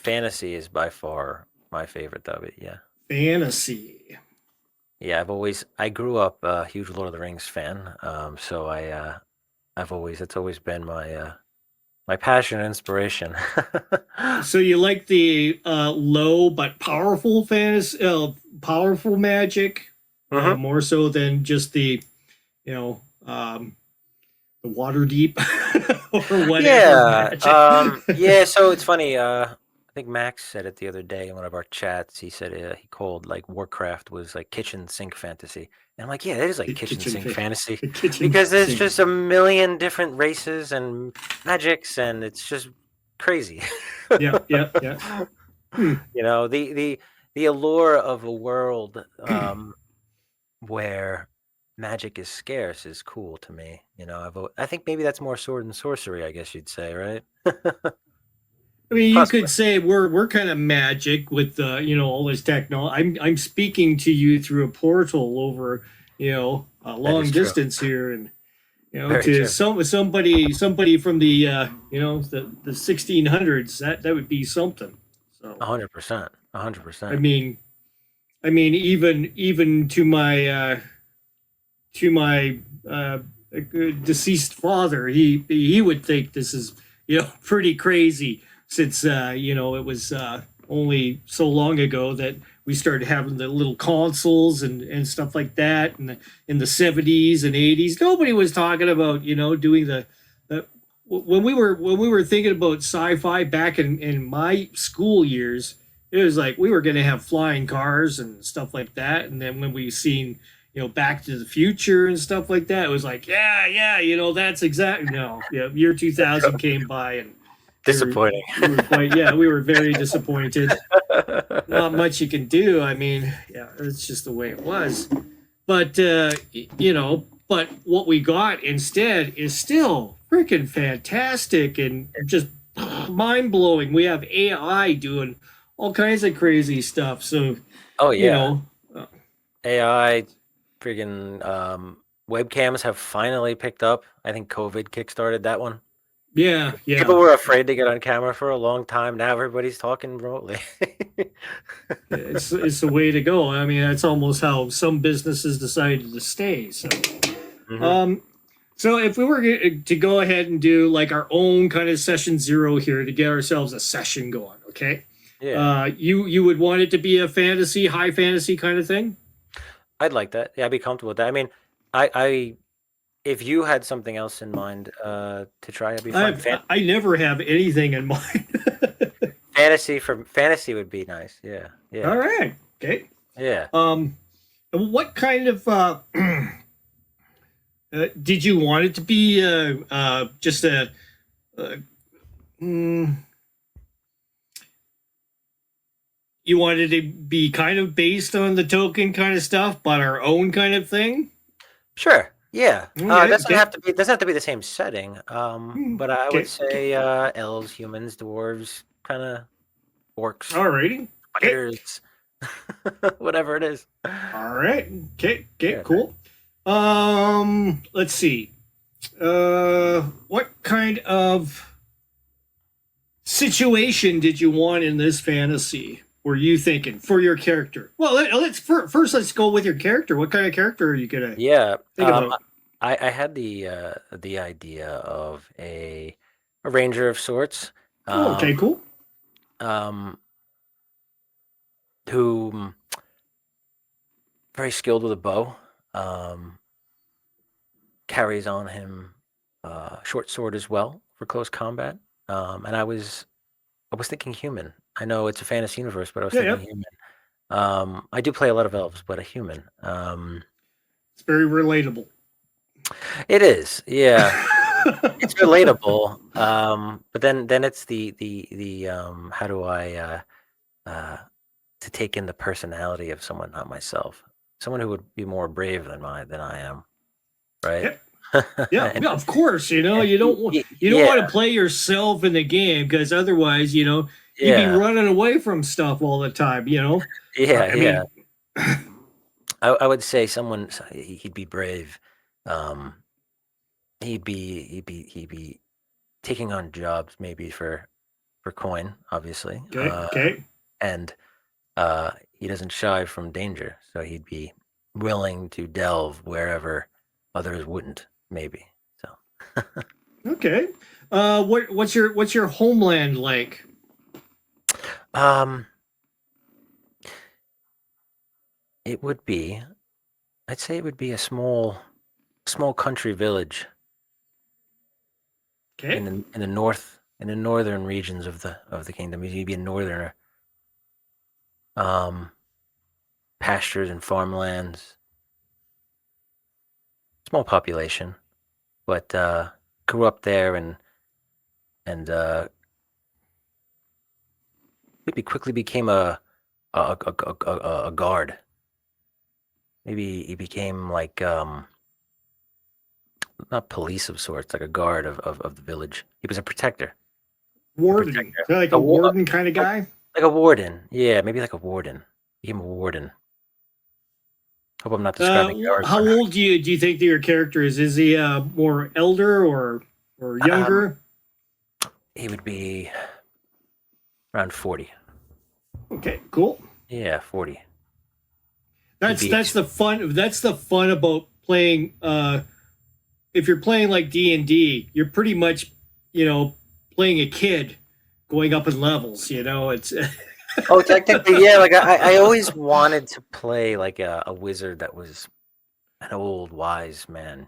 fantasy is by far my favorite of it. Yeah. Fantasy. Yeah, I grew up a huge Lord of the Rings fan. So it's always been my passion and inspiration. So you like the low but powerful fantasy, powerful magic, hmm more so than just you know, um, the water deep or whatever Yeah. magic. Yeah. So it's funny. I think Max said it the other day in one of our chats. He said he called like Warcraft was like kitchen sink fantasy, and I'm like, yeah, it is like kitchen kitchen, sink fantasy the kitchen because there's sink. just a million different races and magics, and it's just crazy. Yep, yep, yep. Hmm. You know, the allure of a world where magic is scarce is cool to me. You know, I think maybe that's more sword and sorcery, I guess you'd say, right? I mean, you Possibly. could say we're kind of magic with all this technology. I'm speaking to you through a portal over a That is long true. distance here, and Very to true. somebody from the the 1600s. That would be something. So 100%. I 100%. mean, even to my deceased father, he would think this is pretty crazy since it was only so long ago that we started having the little consoles and stuff like that, and in the 70s and 80s nobody was talking about doing the when we were thinking about sci-fi back in my school years. It was like we were going to have flying cars and stuff like that, and then when we seen Back to the Future and stuff like that, it was like, yeah, that's exactly no. Yeah, year 2000 came by, and Disappointing. we were quite, yeah, we were very disappointed. Not much you can do. I mean, yeah, it's just the way it was. But but what we got instead is still freaking fantastic and just mind blowing. We have AI doing all kinds of crazy stuff. So Oh, you yeah. know, uh, AI friggin' webcams have finally picked up. I think COVID kickstarted that one. yeah, People yeah. were afraid to get on camera for a long time. Now everybody's talking remotely. It's the way to go. I mean, that's almost how some businesses decided to stay. So, hmm um, so if we were to go ahead and do like our own kind of session zero here to get ourselves a session going, okay? Yeah, You would want it to be a fantasy, high fantasy kind of thing. I'd like that. Yeah, I'd be comfortable with that. I mean, I if you had something else in mind to try, I'd be fine. I never have anything in mind. Fantasy would be nice. Yeah, All yeah, right, okay. yeah. Um, what kind of did you want it to be? Just uh, mm, you wanted to be kind of based on the token kind of stuff, but our own kind of thing. Sure. Yeah. Okay, Doesn't okay, have to be doesn't have to be the same setting. But I would okay, okay. say elves, humans, dwarves, kind of orcs, Alrighty, okay, spiders, whatever it is. all right, okay, okay, Yeah. cool. Let's see. What kind of situation did you want in this fantasy? Were you thinking for your character? Well, let's first let's go with your character. What kind of character are you gonna Yeah. think about? I had the idea of a ranger of sorts, Oh, um, okay, cool. um, who very skilled with a bow, um, carries on him short sword as well for close combat. And I was thinking human. I know it's a fantasy universe, but I was Yeah, thinking yeah. human. I do play a lot of elves, but a human. It's very relatable. It is, yeah. It's relatable. But then it's the how do I uh to take in the personality of someone, not myself. Someone who would be more brave than I am, right? Yeah, yeah, and yeah. Of course, you don't yeah, want to play yourself in the game because otherwise, you'd be yeah, running away from stuff all the time. yeah, I yeah. mean, I would say he'd be brave. Um, he'd be taking on jobs maybe for for coin, obviously. Okay. Okay. And he doesn't shy from danger, so he'd be willing to delve wherever others wouldn't, maybe. So, Okay. What's your homeland like? um, it would be, I'd say it would be a small country village Okay. in the north, in the northern regions of the kingdom. You'd be a northerner. Um, Pastures and farmlands, small population, but grew up there and maybe quickly became a guard. Maybe he became like not police of sorts, like a guard of the village. He was a Warden. protector, Like a a warden kind of guy. like a warden. Yeah, maybe like a warden. Became a warden. Hope I'm not describing How Aragorn. old do you think that your character is? Is he more elder or Um, younger? he would be around 40. Okay, cool. Yeah, 40. He'd That's be that's the fun. That's the fun about playing. If you're playing like D&D, you're pretty much, playing a kid going up in levels. It's Oh, technically, yeah. Like I always wanted to play like a wizard that was an old wise man,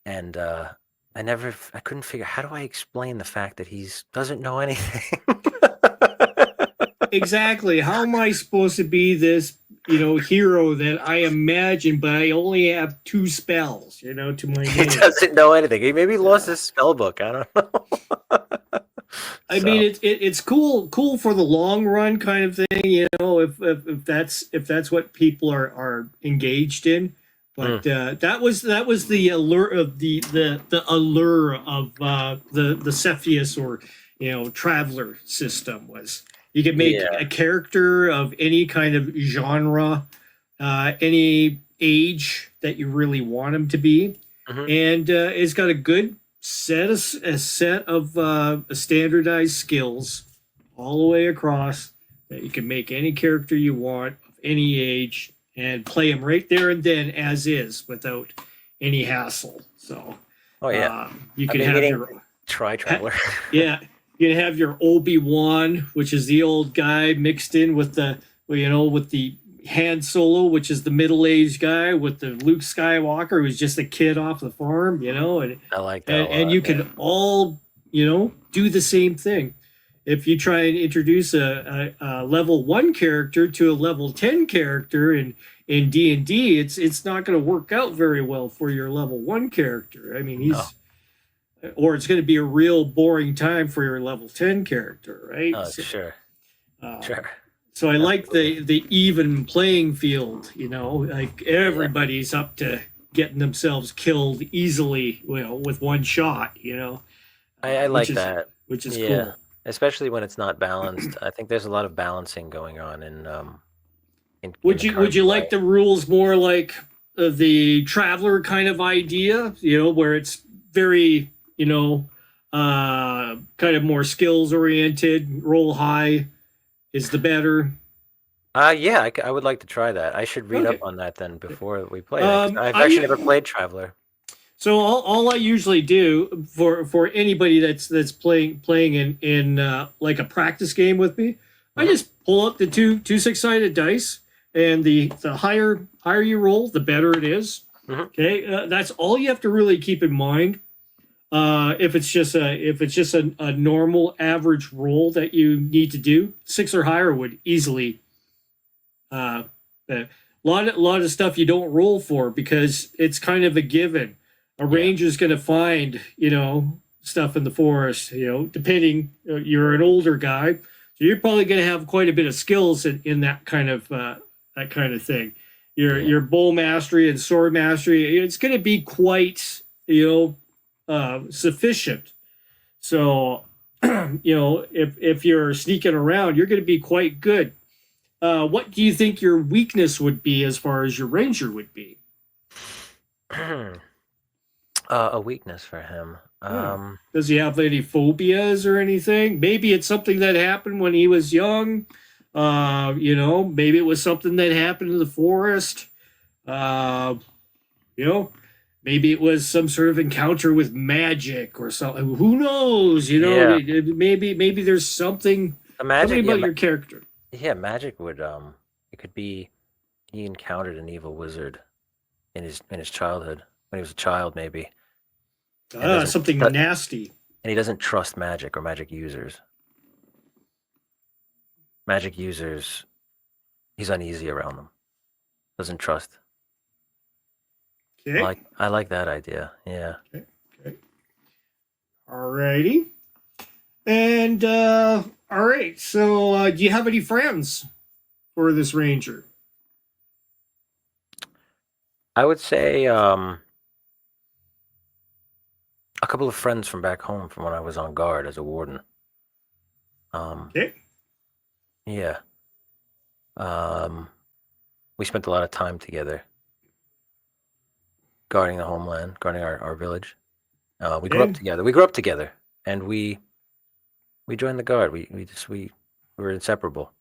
and I couldn't figure how do I explain the fact that he's doesn't know anything. exactly. How am I supposed to be this, hero that I imagine, but I only have two spells, to my He name. doesn't know anything. He maybe lost his spell book. I don't know. I mean, So it's cool for the long run kind of thing, if that's what people are engaged in. mm, But that was the allure of the allure of the Cepheus or traveler system was you could make yeah. a character of any kind of genre, any age that you really want him to be, Hmm. and it's got a set of standardized skills all the way across that you can make any character you want of any age and play them right there and then as is without any hassle. So Oh yeah. you I've can been have meaning your to try Traveler. yeah, you can have your Obi-Wan, which is the old guy, mixed in with the Han Solo, which is the middle-aged guy, with the Luke Skywalker, who's just a kid off the farm, and I like that a and lot. you Yeah. can all do the same thing. If you try and introduce a level 1 character to a level 10 character in D&D, it's not going to work out very well for your level 1 character. I mean, No. it's going to be a real boring time for your level 10 character, right? Oh, sure. Uh, Sure. so I like Absolutely. the even playing field, like Yeah. everybody's up to getting themselves killed easily, with one shot, I which like is that. which is Yeah. cool. Especially when it's not balanced. I think there's a lot of balancing going on in Would the you would current you play. like the rules more like the traveler kind of idea, where it's very, kind of more skills oriented, roll high is the better. Yeah, I would like to try that. I should read up Okay. on that then before we play that because Um, I've actually never I played Traveler. So all I usually do for anybody that's playing in like a practice game with me, I Hmm. just pull up the two six-sided dice, and the higher you roll, the better it is. Hmm. Okay, that's all you have to really keep in mind. If it's just a normal average roll that you need to do, 6 or higher would easily a lot of stuff you don't roll for because it's kind of a given. A Yeah. ranger's going to find stuff in the forest. Depending, you're an older guy, so you're probably going to have quite a bit of skills in that kind of thing. Yeah. Your bow mastery and sword mastery, it's going to be quite sufficient. So if you're sneaking around, you're going to be quite good. What do you think your weakness would be as far as your ranger would be? A weakness for him. Yeah. Um, Does he have any phobias or anything? Maybe it's something that happened when he was young. Maybe it was something that happened in the forest. Uh, you know, maybe it was some sort of encounter with magic or something. Who knows? yeah, Maybe there's something the something magic. Yeah, about your character. yeah, magic would. It could be he encountered an evil wizard in his childhood when he was a child, maybe, and doesn't Something nasty. and he doesn't trust magic or magic users. Magic users, he's uneasy around them. Doesn't trust. Okay. I like that idea. Yeah. Okay. Okay. Alrighty. And all right. So, do you have any friends for this ranger? I would say a couple of friends from back home from when I was on guard as a warden. Um, Okay. yeah. Um, we spent a lot of time together guarding the homeland, guarding our village. We grew up And together. We grew up together, and we joined the guard. We were inseparable.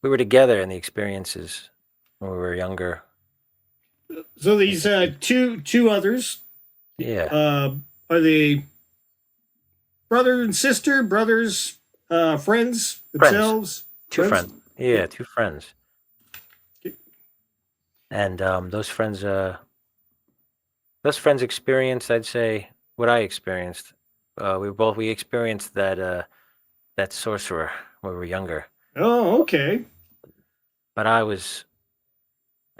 We were together in the experiences when we were younger. so these two others, Yeah, uh, are they brother and sister, brothers, friends friends, themselves, two friends? friends. Yeah, two friends, and those friends experienced, I'd say, what I experienced. We experienced that sorcerer when we were younger, Oh, okay. but I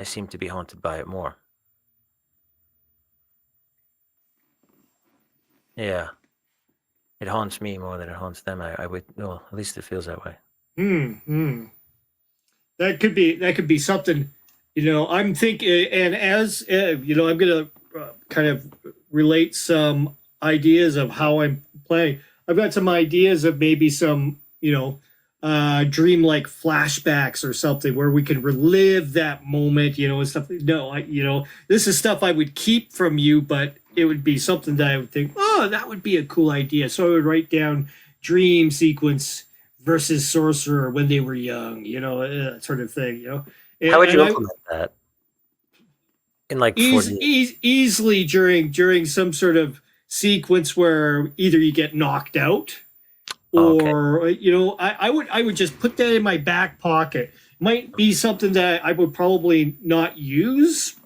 seemed to be haunted by it more. Yeah, it haunts me more than it haunts them. I would, well, at least it feels that way. Hmm. That could be something. I'm thinking, and as I'm gonna kind of relate some ideas of how I'm playing. I've got some ideas of maybe some dreamlike flashbacks or something where we can relive that moment, and stuff. No, this is stuff I would keep from you, but it would be something that I would think, oh, that would be a cool idea. So I would write down dream sequence versus sorcerer when they were young, that sort of thing, How would and you I implement that in like 40? easily during some sort of sequence where either you get knocked out Okay. or I would just put that in my back pocket. Might be something that I would probably not use,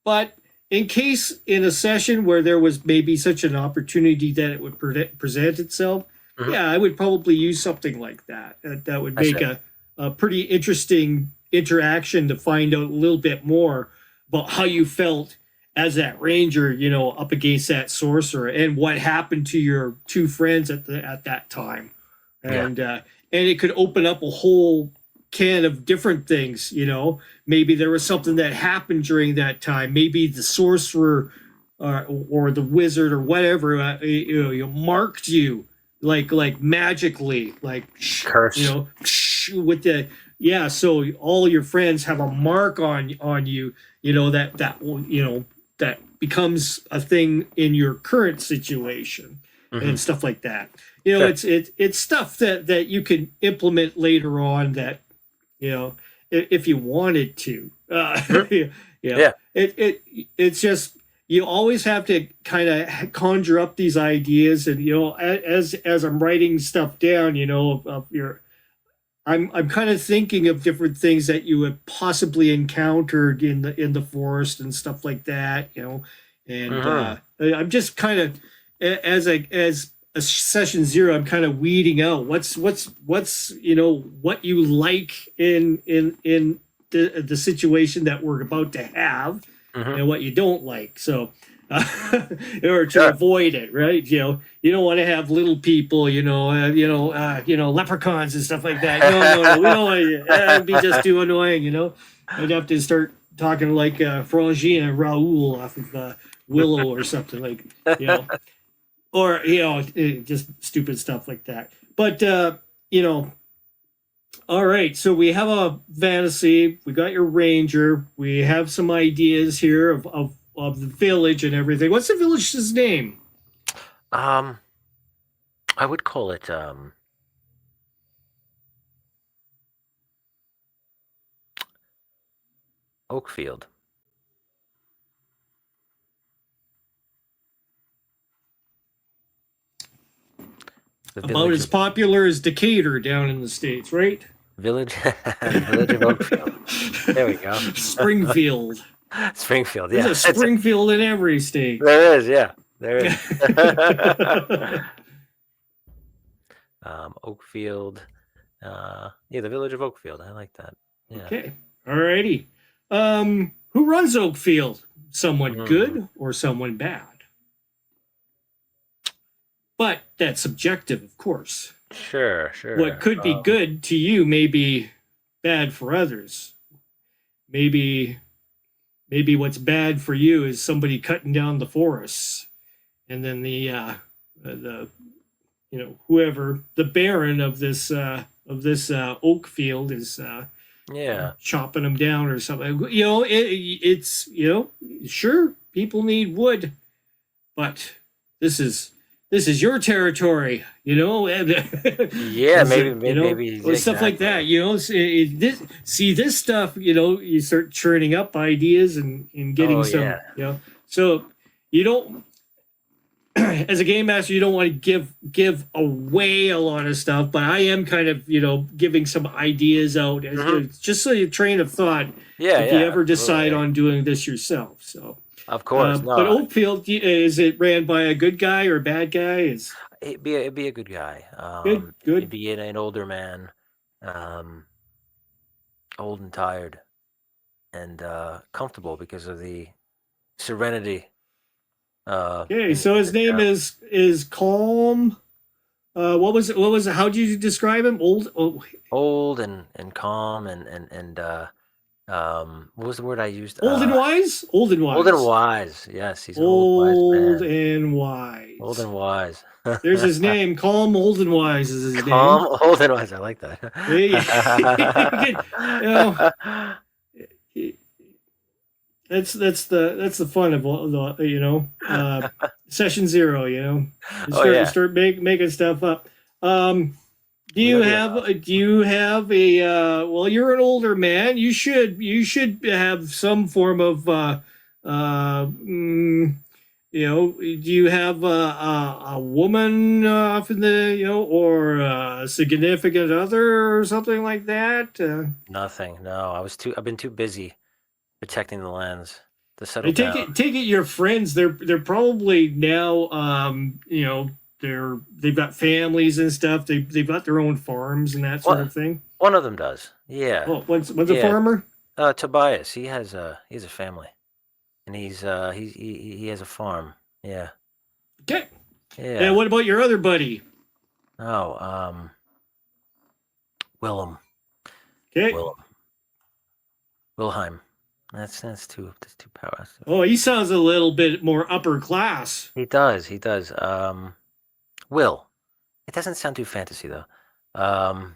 but in case in a session where there was maybe such an opportunity that it would present itself, Hmm. yeah, I would probably use something like that. That would I see. make a pretty interesting interaction to find out a little bit more about how you felt as that ranger, up against that sorcerer, and what happened to your two friends at that time, Yeah. and it could open up a whole can of different things. Maybe there was something that happened during that time. Maybe the sorcerer or the wizard or whatever marked you like magically, like Curse. with the yeah. So all your friends have a mark on you. That becomes a thing in your current situation Hmm. and stuff like that. Sure. It's stuff that you can implement later on that if you wanted to. Hmm. Yeah. It's just you always have to kind of conjure up these ideas, and as I'm writing stuff down, of your I'm kind of thinking of different things that you have possibly encountered in the forest and stuff like that, and Hmm. I'm just kind of as a session zero, I'm kind of weeding out what's what you like in the situation that we're about to have, Hmm. and what you don't like. So, in order to Sure. avoid it, right? You don't want to have little people, leprechauns and stuff like that. No, no, no. We don't want to. That'd be just too annoying. I'd have to start talking like Frangine and Raoul off of Willow or something like, you know, or just stupid stuff like that. But you know, all right. So we have a fantasy. We got your ranger. We have some ideas here of the village and everything. What's the village's name? I would call it Oakfield. The About village as of popular as Decatur down in the States, right? village village of Oakfield. There we go. Springfield. Springfield. There's Yeah, a Springfield in every state. there is. Yeah, there is. Oakfield. Yeah, the village of Oakfield. I like that. Yeah. Okay. Alrighty. Who runs Oakfield? Someone Mm, good or someone bad? But that's subjective, of course. sure, What sure. could be good to you may be bad for others. Maybe what's bad for you is somebody cutting down the forests, and then the whoever the baron of this oak field is Yeah. chopping them down or something. It's sure people need wood, but this is your territory, Yeah, maybe, or stuff like exactly. that. This stuff, you start churning up ideas and getting Oh yeah. some, so you don't as a game master, you don't want to give away a lot of stuff, but I am kind of giving some ideas out as Hmm. just so you train of thought Yeah, if you yeah, ever decide absolutely. on doing this yourself. So, Of course. but No, Oakfield, is it ran by a good guy or a bad guy? Is it'd be a good guy. good, It'd good. be an older man, um, old and tired, and comfortable because of the serenity. Okay, so In his the name town. is Calm. What was it? What was it? How did you describe him? Old. Oh, Old and calm what was the word I used? old and wise. Old and Old and wise. wise. Yes, he's an old wise Old man. and Old wise. and wise. There's his name. Calm Old and Wise is his name. Calm, old and wise. I like that. You can, you know, that's the fun of the session zero. You Oh start yeah, start making stuff up. Um, do we you don't do have enough. a well, you're an older man. You should have some form of do you have a woman off in the or a significant other or something like that? Nothing. No, I've been too busy protecting the lands to I settle take down. it take it your friends they're probably now they've got families and stuff. They've got their own farms and that sort What? of thing. One of them does. Yeah, Well, one's a yeah. farmer. Tobias. He has a family, and he has a farm. Yeah, Okay. And yeah. what about your other buddy? Oh, Willem, Okay. Willem, Wilhelm. That's too powerful. Oh, he sounds a little bit more upper class. He does. He does. Will. It doesn't sound too fantasy though. Um,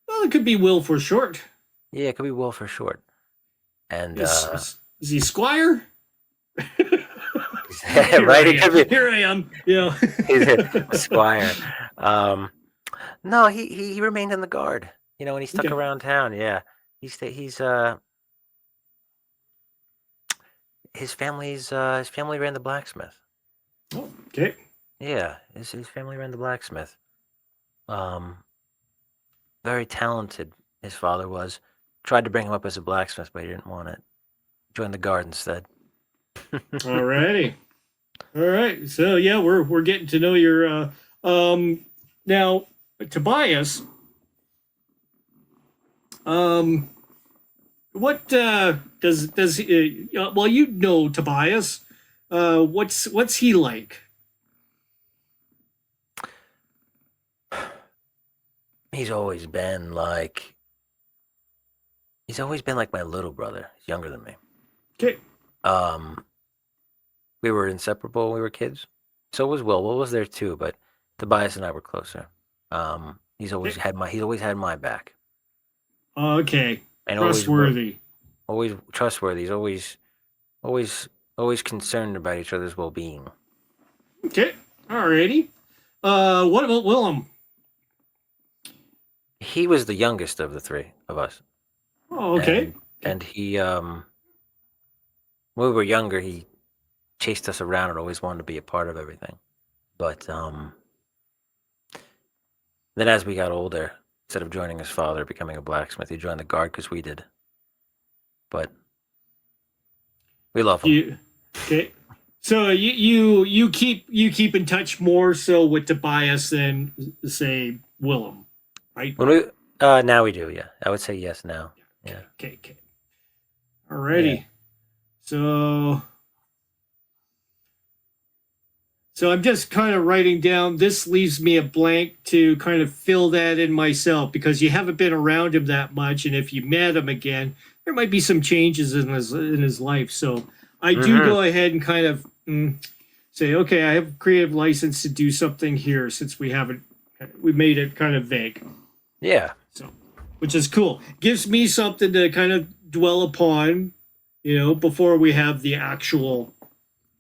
Well, it could be Will for short. yeah, it could be Will for short. And Is he Squire? right, it could be Here I am. he's a squire. Um, no, he remained in the guard. And he stuck Okay. around town. Yeah, he's his family ran the blacksmith. Oh, okay. Yeah, his family ran the blacksmith. Um, very talented. His father was. Tried to bring him up as a blacksmith, but he didn't want it. Joined the guard instead. Alrighty. All right. So yeah, we're getting to know your now Tobias. Um, what does well, Tobias. What's he like? He's always been like he's always been like my little brother. He's younger than me. Okay. Um, we were inseparable when we were kids. So was Will. Will was there too, but Tobias and I were closer. Okay. He's always had my back, Okay. and Trustworthy. always trustworthy. He's always concerned about each other's well being. Okay. Alrighty. What about Willem? He was the youngest of the three of us, Oh, okay. and he when we were younger, he chased us around and always wanted to be a part of everything. But then as we got older, instead of joining his father, becoming a blacksmith, he joined the guard because we did. But we love him. Okay. So you keep in touch more so with Tobias than say Willem, right? When we now we do, yeah. I would say yes now. Yeah. Okay. Alrighty. Yeah. So I'm just kind of writing down. This leaves me a blank to kind of fill that in myself because you haven't been around him that much, and if you met him again, there might be some changes in his life. So I do go ahead and kind of say, okay, I have creative license to do something here since we made it kind of vague. Yeah. So, which is cool. Gives me something to kind of dwell upon, before we have the actual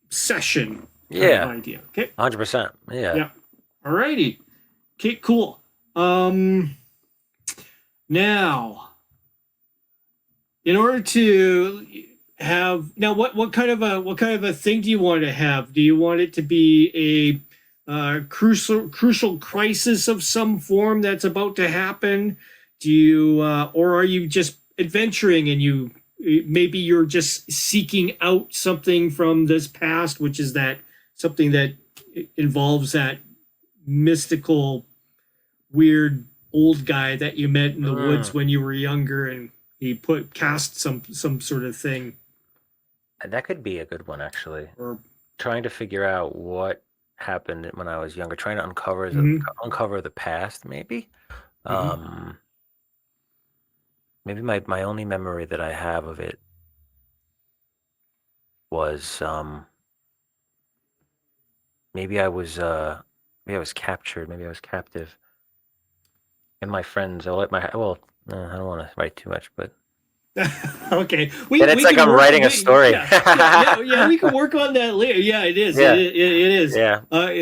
session. Yeah. Idea. Okay. 100%. Yeah. Yeah. Alrighty. Okay. Cool. Now, in order to have what kind of a thing do you want to have? Do you want it to be a crucial crisis of some form that's about to happen? Do you or are you just adventuring and maybe you're just seeking out something from this past, which is that something that involves that mystical, weird old guy that you met in the woods when you were younger, and he cast some sort of thing. That could be a good one, actually. Or trying to figure out what happened when I was younger, trying to uncover the past, maybe. Maybe my only memory that I have of it was maybe I was captured, maybe I was captive. And my friends, I don't want to write too much, but okay. It's like I'm writing a story. Yeah, we can work on that later. Yeah, it is. Yeah. It is. Yeah. But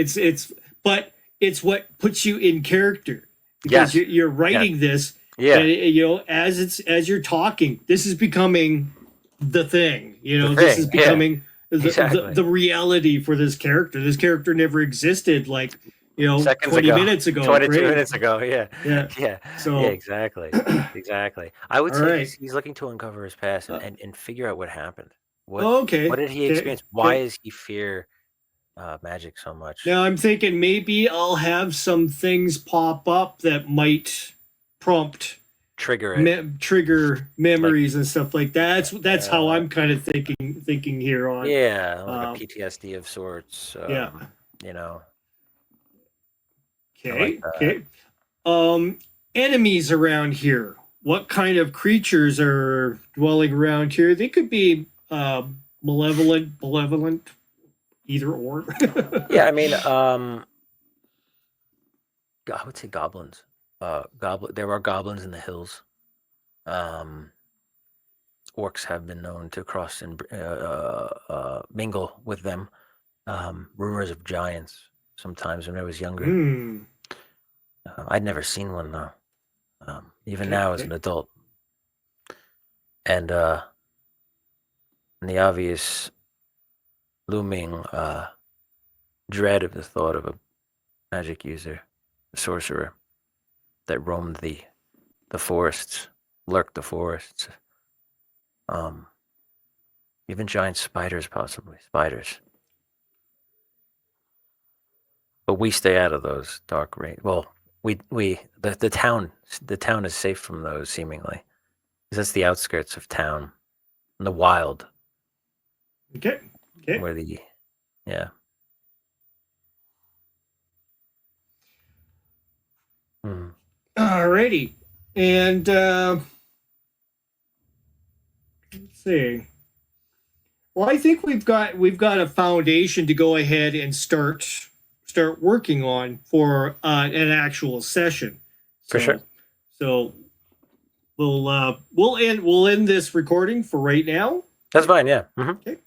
it's what puts you in character because you're writing this. Yeah. And, as you're talking, this is becoming the thing. This is becoming the reality for this character. This character never existed. 20 minutes ago. 22 minutes ago, yeah. So yeah, exactly. I would say he's looking to uncover his past and figure out what happened. What did he experience? Why does he fear magic so much? Now I'm thinking maybe I'll have some things pop up that might trigger memories and stuff like that. That's how I'm kind of thinking here on. Yeah, like a PTSD of sorts. Okay. Okay. Enemies around here. What kind of creatures are dwelling around here? They could be malevolent, either or. Yeah, I mean, I would say goblins. There are goblins in the hills. Orcs have been known to cross and mingle with them. Rumors of giants sometimes when I was younger. I'd never seen one though. Even now as an adult. And the obvious looming dread of the thought of a magic user, a sorcerer that roamed the forests, lurked the forests. Even giant spiders, possibly spiders. But we stay out of those dark range. Well, the town is safe from those seemingly, because that's the outskirts of town, in the wild. Okay. Where Alrighty, and let's see. Well, I think we've got a foundation to go ahead and start working on for an actual session. For sure. So we'll end this recording for right now. That's fine. Yeah. Okay.